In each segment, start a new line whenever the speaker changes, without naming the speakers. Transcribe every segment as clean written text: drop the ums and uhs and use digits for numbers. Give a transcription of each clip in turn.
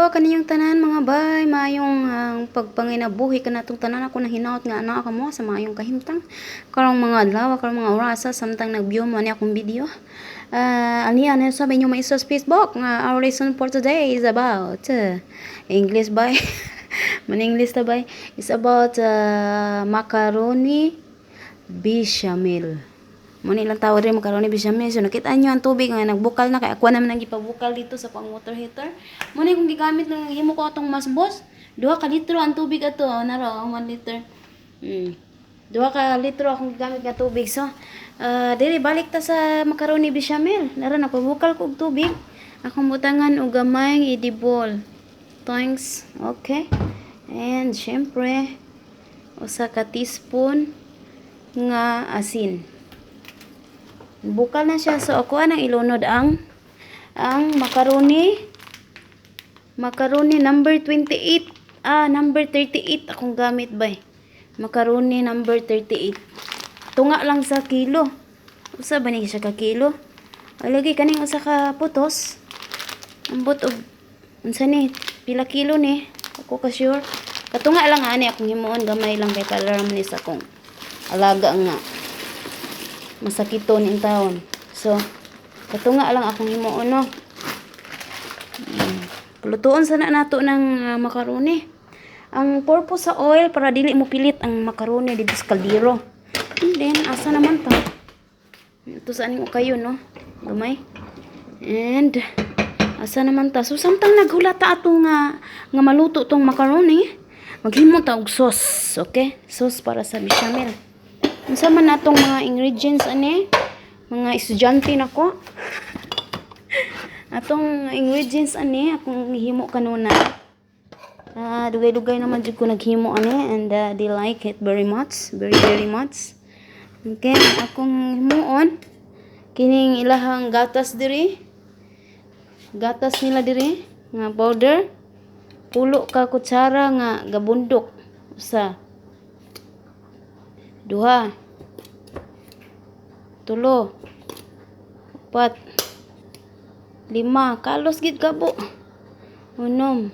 Hello kaniyong tanan mga bay, maayong pagpanginabuhi kanatong tanan ako na hinaot nga ana kamo sa maayong kahimtang karong mga adlaw karong mga orasa samtang nag-view mo ni akong video. Aniya na sabi niyo may sa Facebook nga our lesson for today is about English bay. Man English ta bay is about macaroni bechamel. Muna ilang tawad rin magkaroon ni Bechamel. So, nakita nyo ang tubig nga nagbukal na. Kaya ako naman nang ipabukal dito sa pang water heater. Muna kung gigamit ng himo ko itong masbos. 2 ka litro ang tubig ato. Naro, 1 liter. 2 ka litro akong gigamit nga tubig. So, dili balik ta sa macaroni bechamel. Naro, napabukal ko og tubig. Akong butangan og gamay idibol. Thanks. Okay. And, syempre, usa ka teaspoon nga asin. Bukal na siya. So, ako nang ilunod ang macaroni number 28. Number 38 akong gamit bay. Macaroni number 38. Tunga lang sa kilo. Usa ba ni siya ka kilo? Lagi kaning usa ka putos. Ambot og unsa ni? Pila kilo ni? Ako ka sure. Katunga lang ani akong himuon, gamay lang kay para man ni sa akong alaga nga masakiton in taon. So, katunga lang akong himuon no. Lutuon sana nato ng macaroni. Ang purpose sa oil para dili mo pilit ang macaroni dito sa kaldero. And then asa naman ta? Ito sa aning kayo no. Gamay. And asa naman ta? So samtang naghulat ta ato nga maluto tong macaroni, maghimo ta og sauce, okay? Sauce para sa bechamel. Unsa man natong mga ingredients ani? Mga estudyante nako. Atong ingredients ani akong himo kanuna. Dugay-dugay naman jud ko naghimo ani and they like it very much, very much. Okay, akong himuon kining ilahang gatas diri. Gatas nila diri nga powder. Pulo ka kutsara nga gabundok. Usa 2 3 4 5 kalos gid kabo 6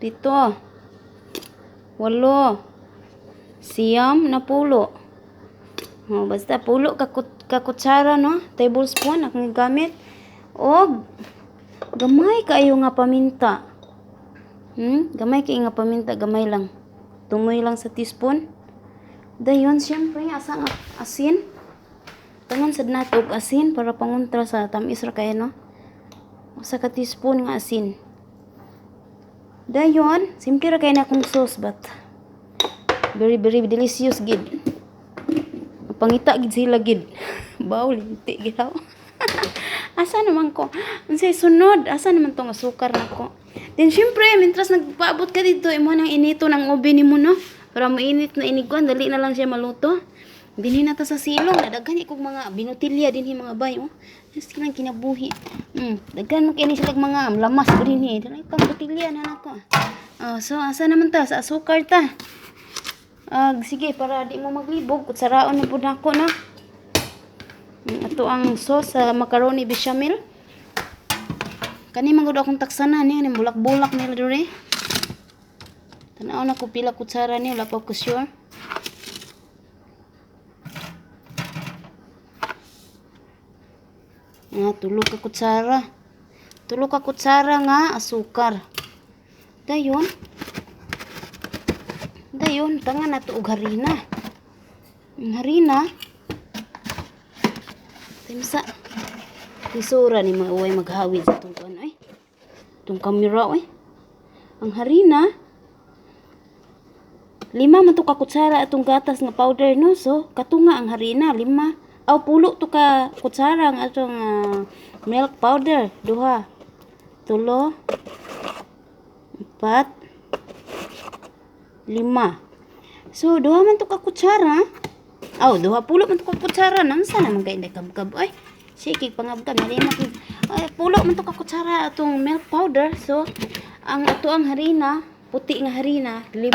7 8 siyam na pulo. Basta pulo ka kutsara no, tablespoon akong gamit og gamay kaayo nga paminta. Gamay kay nga paminta, gamay lang. Tumoy lang sa teaspoon. Dayon syempre asa nga asin. Tangan sad nato og asin para pangontra sa tamis ra kay no. Usa ka teaspoon nga asin. Dayon, simple ra kay na akong sauce but very delicious gid. Pangita gid sila gid. Baw linti gid ako. Asa naman ko? Unsay sunod? Asa naman tong asukar nako? Then syempre, mentras nagpaabot ka dito, imo nang inito ng oven nimo no. Para mainit na iniguan, dali na lang siya maluto. Dinhi na ta sa silong, nadaghan ikog mga binutilya dinhi mga bay oh. Just lang kinabuhi. Daghan man kini sila mga lamas dinhi. Dali pang butilya na nako. So asa naman ta sa asukar ta? Sige para di mo maglibog, kutsaraon na pud nako no. Ato ang sauce sa macaroni bechamel. Kani manggod akong taksanan ni bulak-bulak nila diri. Tanaw na ko pila kutsara ni, wala pa ko sure. Tulo ka kutsara. Tulo ka kutsara nga asukar. Dayon, tangan na to og harina. Ang harina, timsa. Tisura ni mga uway maghawid sa itong kuan ay. Itong kamera ay. Ang harina, 5 man to ka kutsara atong gatas nga powder no. So katunga ang harina 5. Pulo to ka kutsara ang atong milk powder 2 3 4 5. So 2 man to ka kutsara. 20 man to ka kutsara. Nansa naman kay nakabkab ay. Sige pangabkab na makig. Pulo man to ka kutsara atong milk powder. So ang ato ang harina, puti nga harina 5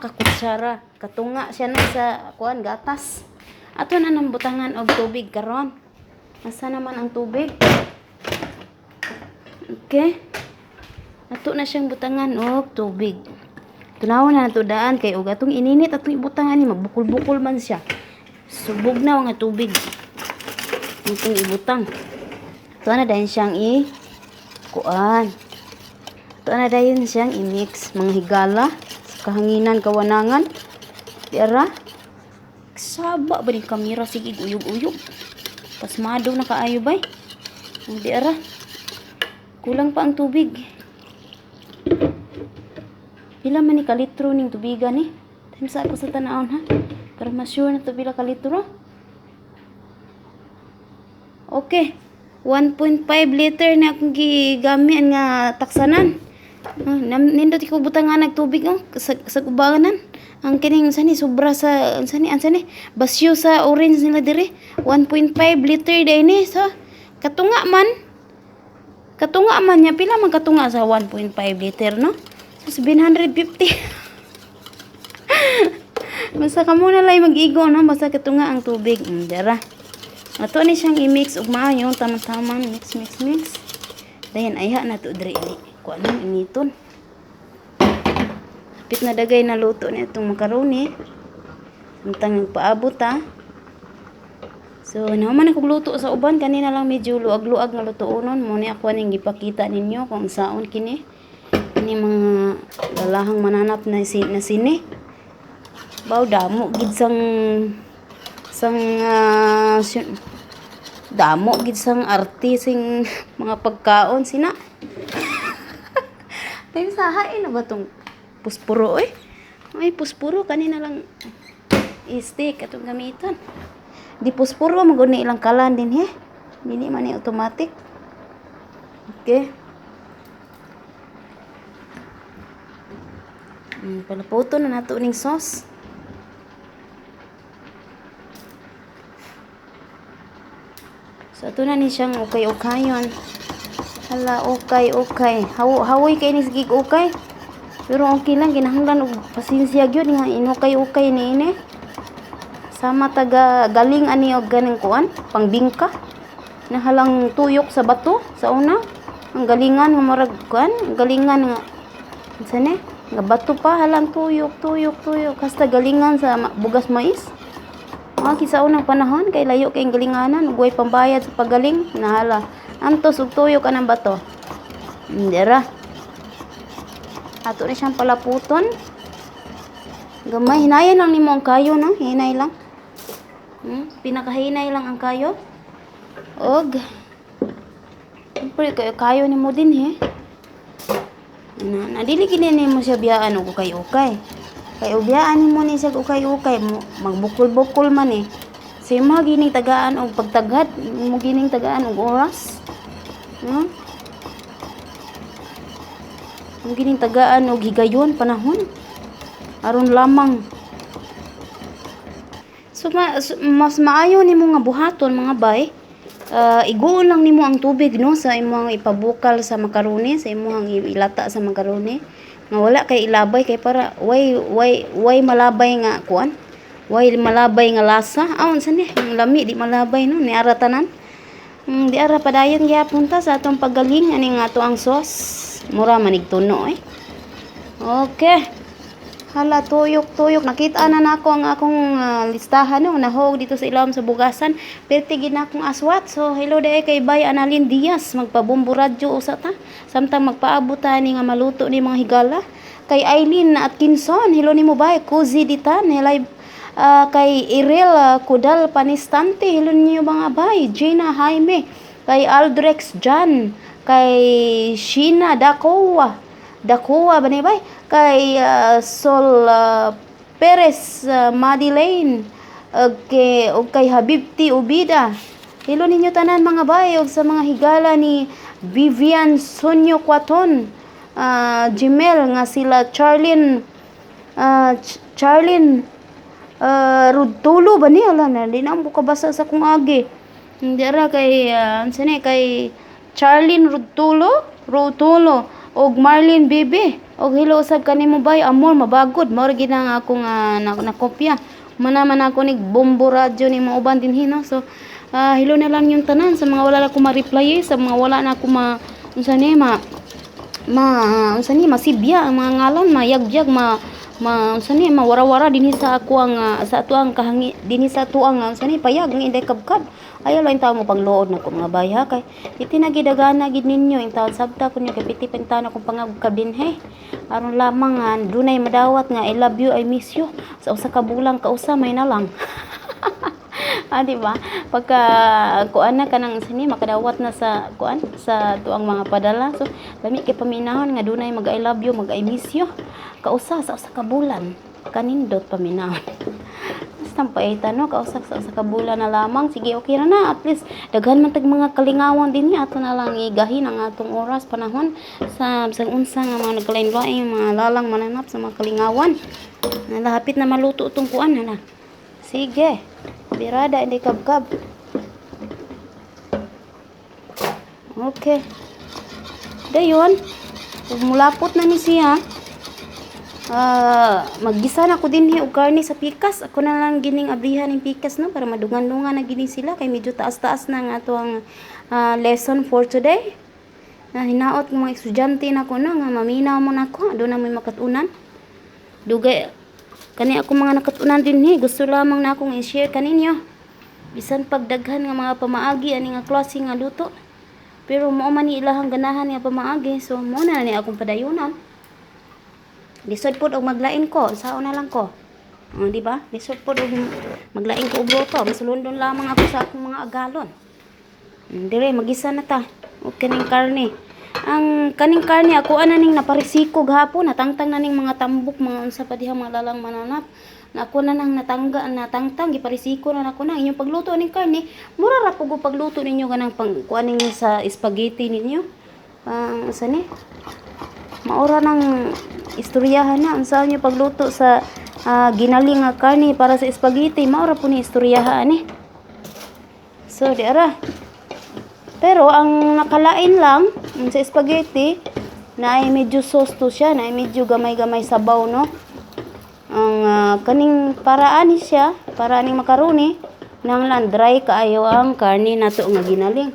ka kutsara. Katunga siya na sa kuan gatas. Ato na nang butangan og tubig karon. Asa naman ang tubig? Okay? Ato na siyang butangan og tubig. Tunawon na nato daan kay og atong ininit atong ibutangan ni magbukol-bukol man siya. Subog na nga tubig. Itong ibutang. Ito na dahil siyang kuan. Ito na dahil siyang i-mix. Mga higala, kahanginan, kawanangan. Tira. Saba ba ni kamera? Sige, uyog-uyog. Pasmado na kaayo ba? Tira. Kulang pa ang tubig. Pila man ni kalitro ning tubigan ni? Sa ako sa tanawon ha. Para ma-sure na to pila kalitro. Okay. 1.5 liter na akong gigamit nga taksanan. Nindot ko butangan nag tubig sa kubanganan. Ang kining sani sobra sa sani basyo sa orange nila dire. 1.5 liter day ni. So katunga man niya pila man katunga sa 1.5 liter no? So 750. Basta ka muna lang mag-igo no? Basta katunga ang tubig. Dara. Ato ni siyang i-mix ug maayo tamang-tamang mix. Dayon ayha na to dire ini. Kuan man initon. Pit na dagay na luto na itong macaroni. Samtang nagpaabot ha. So naman ako luto sa uban kanina lang medyo luag-luag na lutuonon mo ni ako ning gipakita ninyo kung saon kini. Ini mga lalahang mananap na sini. Baw damo gid damo gid sang artising mga pagkaon sina. Tay sahain na ba tong puspuro Ay puspuro kanina lang stick atong gamiton. Di puspuro maguni ilang kalan din he. Dili man ni automatic. Okay. Palaputo na nato ning sauce. So ato na ni siyang ukay-ukayon. Hala okay. Hawoy kay ni sige okay. Pero okay lang kinahanglan og pasensya gyud nga inukay-ukay ni ini. Sama taga galing ani og ganing kuan, pangbingka. Nahalang tuyok sa bato sa una. Ang galingan nga murag kuan, galingan nga sane, nga bato pa halang tuyok. Hasta galingan sa bugas mais. Mga sa unang panahon kay layo kay galinganan, ug way pambayad sa pagaling, nahala. Antos og tuyok anang bato. Dira. Ato na siyang palaputon. Gamay, hinayan lang nimo ang kayo, no? Hinay lang. Pinakahinay lang ang kayo. Og siyempre kayo nimo din he. Nadili kini nimo siya biyaan og ukay-ukay. Kay ubiyaan nimo ni siya ukay-ukay, magbukol-bukol man eh. Sa mo gining tagaan og pagtagad, mo gining tagaan og oras. No? Mo gining tagaan og higayon panahon. Aron lamang. So mas maayo nimo nga buhaton mga bay. Iguon lang nimo ang tubig no sa imong ipabukal sa makaroni, sa imong ilata sa makaroni. Nga wala kay ilabay kay para way malabay nga kuan. Way malabay nga lasa. Unsa ni? Ang lami di malabay no ni ara tanan. Di ara padayon gyapon ta sa atong paggaling ani nga ato ang sauce. Mura manig tuno Okay. Hala, tuyok. Nakita na nako ang akong listahan no, nahog dito sa ilawom sa bugasan. Perti gid na akong aswat. So, hello day kay Bay Analin Diaz. Magpabombo radyo usa ta. Samtang magpaabot ta ni nga maluto ni mga higala. Kay Eileen Atkinson, hello nimo Bay. Cozy Ditan, hello kay Irel Kudal Panistante, hello niyo mga Bay. Gina Jaime, kay Aldrex Jan, kay Sheena Dakowa ba ni Bay? Kay Sol Perez Madeleine og kay Habibti Ubida. Hello ninyo tanan mga bay og sa mga higala ni Vivian Sonyo Quaton, Gmail nga sila Charlene Rudtulo ba ni ala na di na mo kabasa sa kung agi. Hindi ra kay kay Charlene Rudtulo og Marlene Bibi og hello usab kanimo bay amor mabagod mao gid nga akong nakopya manaman ako nig bombo radyo ni mga uban dinhi no. So hello na lang yung tanan sa mga wala na ko ma-reply sa mga wala na ako unsa ni unsa ni masibya ang mga ngalan, mayagyag, unsa ni mawara-wara dinhi sa ako ang sa ato ang kahangi dinhi sa ato ang unsa ni payag ng inday kabkab. Ayaw lang tawo mo pangluod na ko mga bay ha, kay iti nagidagana gid ninyo ing taon sabta kunyo kay piti pintana kung pangagkab dinhi aron lamang nga dunay madawat nga I love you, I miss you sa usa ka bulang kausa may na lang. Di ba? Pagka kuan na kanang sini makadawat na sa kuan sa tuang mga padala. So lami kay paminahon nga dunay mag I love you, mag I miss you. Kausa sa usa ka bulan kanindot paminahon. Basta paita no kausa sa usa ka bulan na lamang. Sige, okay ra na. At least daghan man tag mga kalingawan dinhi ato na lang igahin ang atong oras panahon sa unsa nga mga nagkalain-lain mga lalang mananap sa mga kalingawan. Nalahapit na maluto tong kuan na. Sige. Birada hindi kabkab. Okay. Dayon, mulapot na ni siya. Maggisa na ko dinhi og karne sa pikas. Ako na lang gining abrihan ng pikas no para madungan-dungan na gini sila kay medyo taas-taas na nga ato ang lesson for today. Hinaot ng mga estudyante na ko no nga maminaw mo nako, do na may makatunan. Dugay kani ako mga nakatunan dinhi, gusto lamang na akong i-share kaninyo. Bisan pagdaghan nga mga pamaagi ani nga klase nga luto. Pero mao man ni ilahang ganahan nga pamaagi, so mo na ni akong padayunan. Lisod pod og maglain ko, sao na lang ko. Di ba? Lisod pod og maglain ko og luto, masulundon lamang ako sa akong mga agalon. Dire magisa na ta. Og kaning karne. Ang kaning karne ako ning naparisiko gahapon, natangtang na ning mga tambok, mga unsa pa diha mga lalang mananap. Na ako na nang natangtang giparisiko na nako na inyong pagluto ning karne. Mura ra pug pagluto ninyo kanang kuaning sa spaghetti ninyo. Unsa ni? Maura nang istoryahan na unsa niyo pagluto sa ginaling nga karne para sa spaghetti, maura po ni istoryahan ni. So di ara. Pero ang nakalain lang sa spaghetti na ay medyo sauce to siya, na ay medyo gamay-gamay sabaw no. Ang kaning paraan ni siya, para ning makaroni nang lang dry kaayo ang karne nato nga ginaling.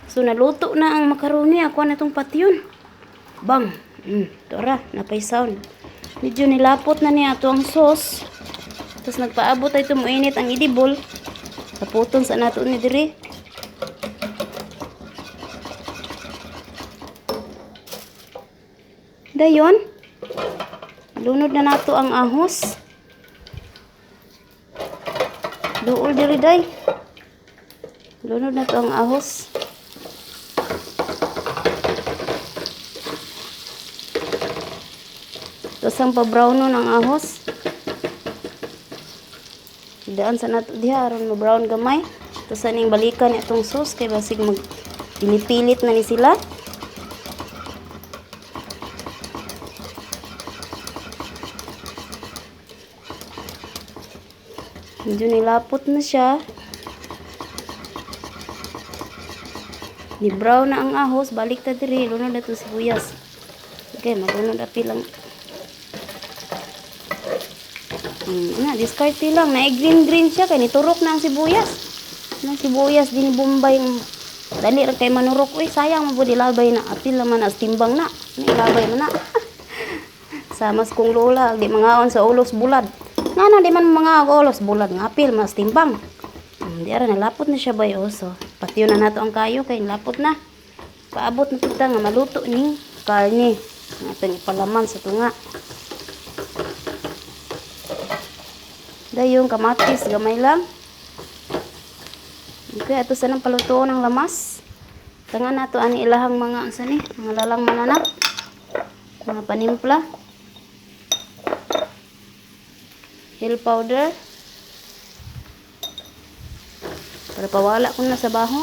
So naluto na ang makaroni, ako na tong patyon. Bang. Tora, napay sound. Medyo nilapot na niya ato ang sauce. Tapos nagpaabot ay tumuinit ang idibol. Taputon sa nato ni diri. Dayon, lunod na nato ang ahos. Duol diri day. Lunod na to ang ahos. Tapos ang pa-brown nun ang ahos. Daan sa nato diha aron ma-brown gamay. Tapos aning balikan itong sauce kay basig pinipilit na ni sila. Medyo nilapot na siya. Ni-brown na ang ahos, balik ta diri, lunod na to sibuyas. Okay, malunod api lang. Discarte lang. Na-green-green siya. Kaya niturok na ang sibuyas. Ang sibuyas din Bombay. Dali rin kay manurok. Uy, sayang mo po dilabay na. Apil naman as timbang na. Ilabay mo na. Samas kong lola. Di mga on sa ulos bulad. Nga na, di man mga ulos bulad. Nga apil, mas timbang. Di ara, nalapot na siya ba yun. So, pati yun na nato ang kayo. Kaya nalapot na. Paabot na kita nga maluto ning karne. Natin ipalaman sa tunga. Dayong kamatis, gamay lang. Okay, ito sa nang paluto ng lamas. Tangan nato ani ilahang mga ni, mga lalang mananap. Mga panimpla. Hill powder. Para pawala ko na sa baho.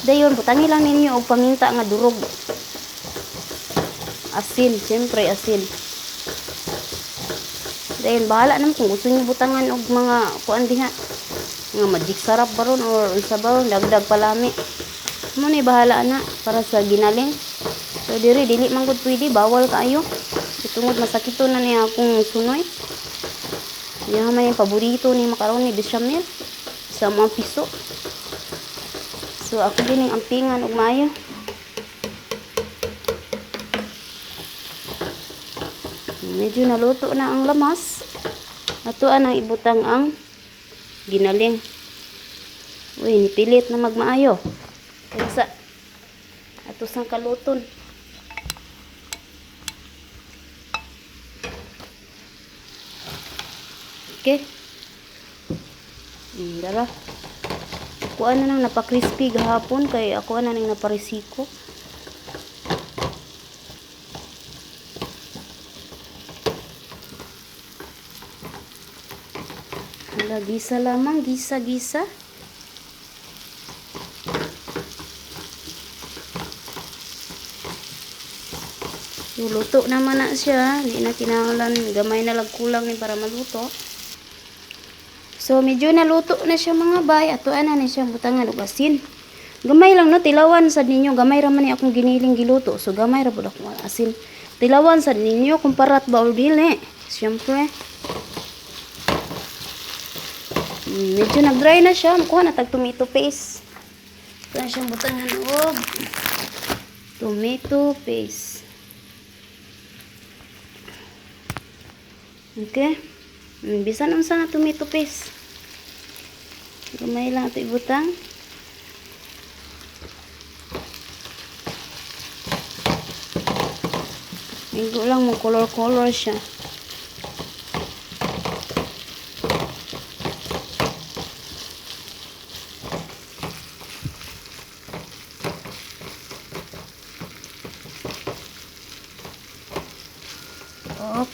Dayon, butangi lang ninyo og paminta nga durog. Asin, siyempre asin. Dahil bahala naman kung gusto niyo butangan og mga kuan diha. Mga magic sarap baron or sabaw dagdag palami. Mo ni bahala na para sa ginaling. So diri dili man gud pwede, bawal kaayo. Itungod masakito na niya akong sunoy. Yan man yung paborito ni macaroni bechamel sa mga piso. So ako din ang ampingan og maayo. Medyo naluto na ang lamas. Ato ang ibutang ang ginaling. Uy, nipilit na magmaayo. Kaya sa ato sang kaluton. Okay. Dara. Kuha na nang napakrispy gahapon kay ako na nang naparisiko. Hala, gisa lamang, gisa-gisa. Luto naman na siya. Hindi na kinahanglan, gamay na lang kulang ni para maluto. So, medyo naluto na siya mga bay. Ato na siya butangan og asin. Gamay lang no, tilawan sa ninyo. Gamay raman ni akong giniling giluto. So, gamay ra pud akong asin. Tilawan sa ninyo kung parat ba o dili. Siyempre. Medyo nag-dry na siya. Makuha na tag tomato paste. Ito na siyang butangan og tomato paste. Okay. Bisan unsa na tomato paste. Gamay lang ito ibutang. Igo lang mo color-color siya.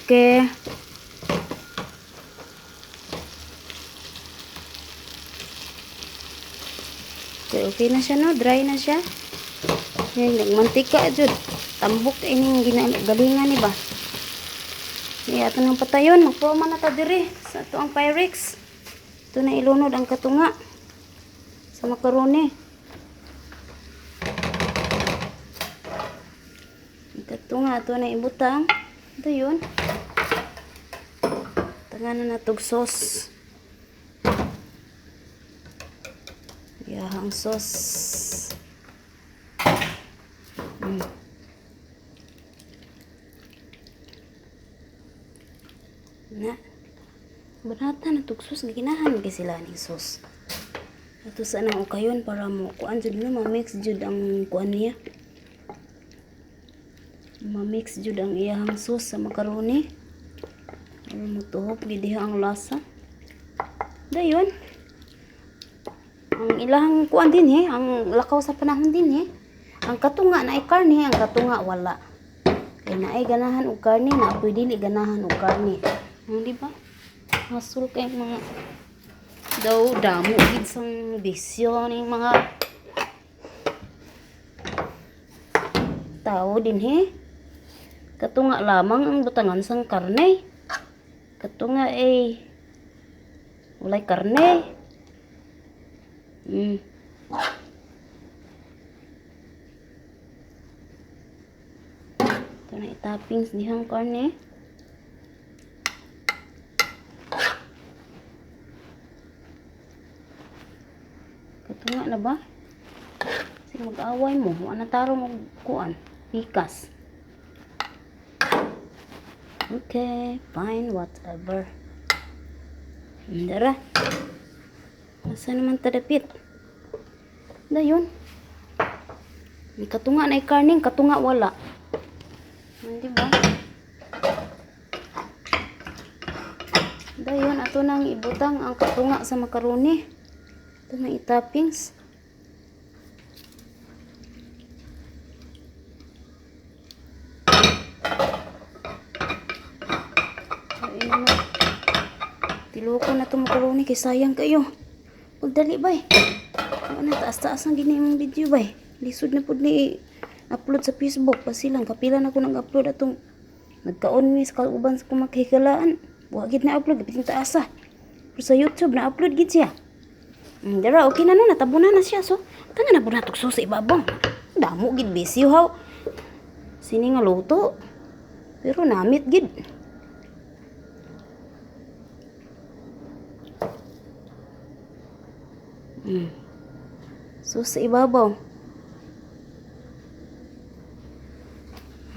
Okay. Okay na siya no, dry na siya. Yan, nagmantika jud. Tambok ining galingan ni ba. Kaya ito nang patayon, magpoma na ta diri sa ito ang Pyrex. Ito na ilunod ang katunga sa makaroni. Ang katunga ito na ibutang. Ito yun. Tanganan na tog sauce. Yahang sauce. Na. Banata na tog sauce. Giginahan kasi sila ng sauce. Ito sa nang ukayon para mo kuan jud na ma-mix jud ang kuan niya. Ma-mix jud ang iyahang sauce sa macaroni. Para mo tuhop gidiha ang lasa. Dayon. Ang ilahang kuan din ang lakaw sa panahon din Ang katunga na ay karne, ang katunga wala. Kay naay ganahan og karne, na apoy dili ganahan og karne. Di ba? Hasul kay mga daw damo gid sang bisyo ning mga tao din Katunga lamang ang butangan sang karne. Katunga ay walay karne. Ito na itappings dihang karne. Katunga na ba? Kasi mag-away mo. Wala tarong og kuan. Pikas. Okay. Fine. Whatever. Dara. Asa naman tadapit? Dayon. May katunga na karning, katunga wala. Diba? Dayon, ato nang ibutang ang katunga sa macaroni. Ito na itappings. Tiloko na ito macaroni kay sayang kayo. Pagdali bay. Ano taas-taas ang gini mong video bay. Lisod na pud ni upload sa Facebook pa silang kapila na ko nag-upload atong nagkaon mi sa kauban sa kumakhigalaan. Wa gid na upload bitin taasa. Pero sa YouTube na upload gid siya. Dara okay na no, natabunan na siya so. Tanga na pud natok sa ibabaw. Damo gid busy how. Sini nga luto. Pero namit gid. So sa ibabaw.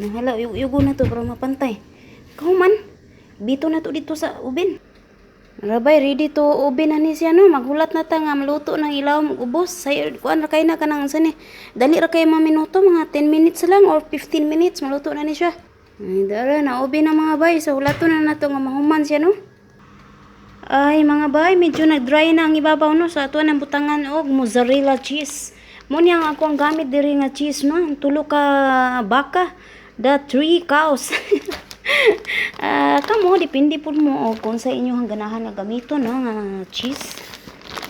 Hala, yugo na to para mapantay. Kauman. Bito na to dito sa ubin. Rabay, ready to ubin na ni siya no. Maghulat na ta nga maluto ng ilaw ubos. Say, kuan ra kay na kanang sani. Dali ra kay mga minuto, mga 10 minutes lang or 15 minutes maluto na ni siya. Ay, dara na ubin na mga bay. So hulato na nato nga mahuman siya no. Ay mga bay, medyo nag-dry na ang ibabaw no. Sa ato ng butangan og mozzarella cheese. Mo niya nga ako ang gamit diri nga cheese no. Tulo ka baka. The 3 cows. Kamo, depende po mo kung sa inyong ganahan nga gamiton no, nga cheese.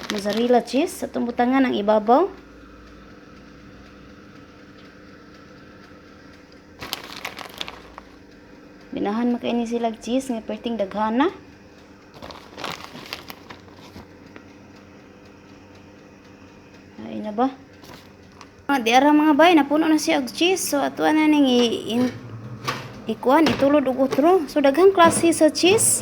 Mozzarella cheese. Sa itong butangan ang ibabaw. Binahan makaini sila cheese nga perting daghana. Ay na ba? Di ara mga bay, napuno na siya og cheese. So ato na ning ikuan itulod og utro. So daghang klase sa cheese.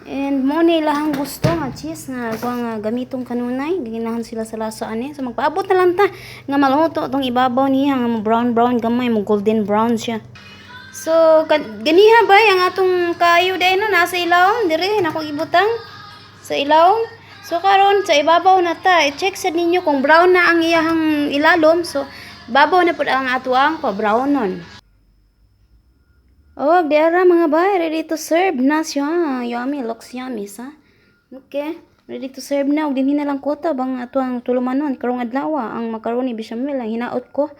And mo ni lahang gusto nga cheese nga nga gamitong kanunay, ginahan sila sa lasa ani. So magpaabot na lang ta nga maluto tong ibabaw niya nga brown gamay, mo golden brown siya. So ganiha bay ang atong kayo dai no nasa ilawom diri nako ibutang sa ilawom. So karon sa ibabaw na ta, i-check sa ninyo kung brown na ang iyahang ilalom. So babaw na pud ang atuang pa-brownon. Oh, diara mga bay, ready to serve na siya. Yummy, looks yummy sa. Okay, ready to serve na. Og dinhi na lang kota bang atuang tulumanon karong adlaw ang macaroni bechamel ang hinaot ko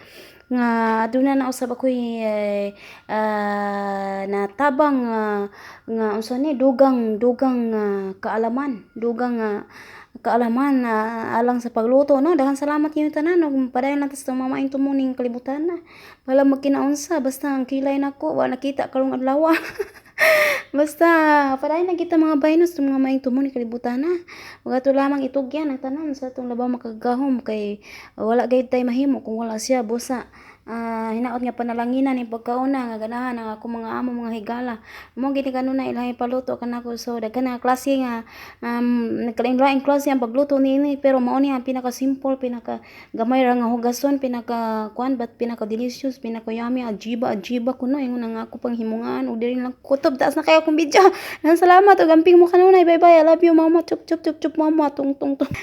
nga aduna na usab ako'y natabang nga unsa ni dugang kaalaman alang sa pagluto no. Daghang salamat kinyo tanan ug padayon lang ta sa mamaing tumuning kalibutan na wala magkinaunsa basta ang kilay nako wa nakita karong adlaw. Basta padayon lang kita mga baynos sa mga maing tumuning kalibutan na ug ato lamang itugyan ang tanan sa atong labaw makagahom kay wala gayud tay mahimo kung wala siya busa. Hinaot nga panalanginan ni pagkauna nga ganahan ang ako mga amo mga higala mo gini kanunay ilahi paluto kanako. So daghan nga klase nga nagkalain-laing klase ang pagluto niini pero mao ni ang pinaka simple, pinaka gamay ra nga hugason, pinaka kuan but pinaka delicious, pinaka yummy, ajiba kuno ingon nga ako pang himungan ug diri lang kutob taas na kayo akong video. Salamat ug amping mo kanunay. Bye bye, I love you mama, chup chup chup chup mama tung tung tung.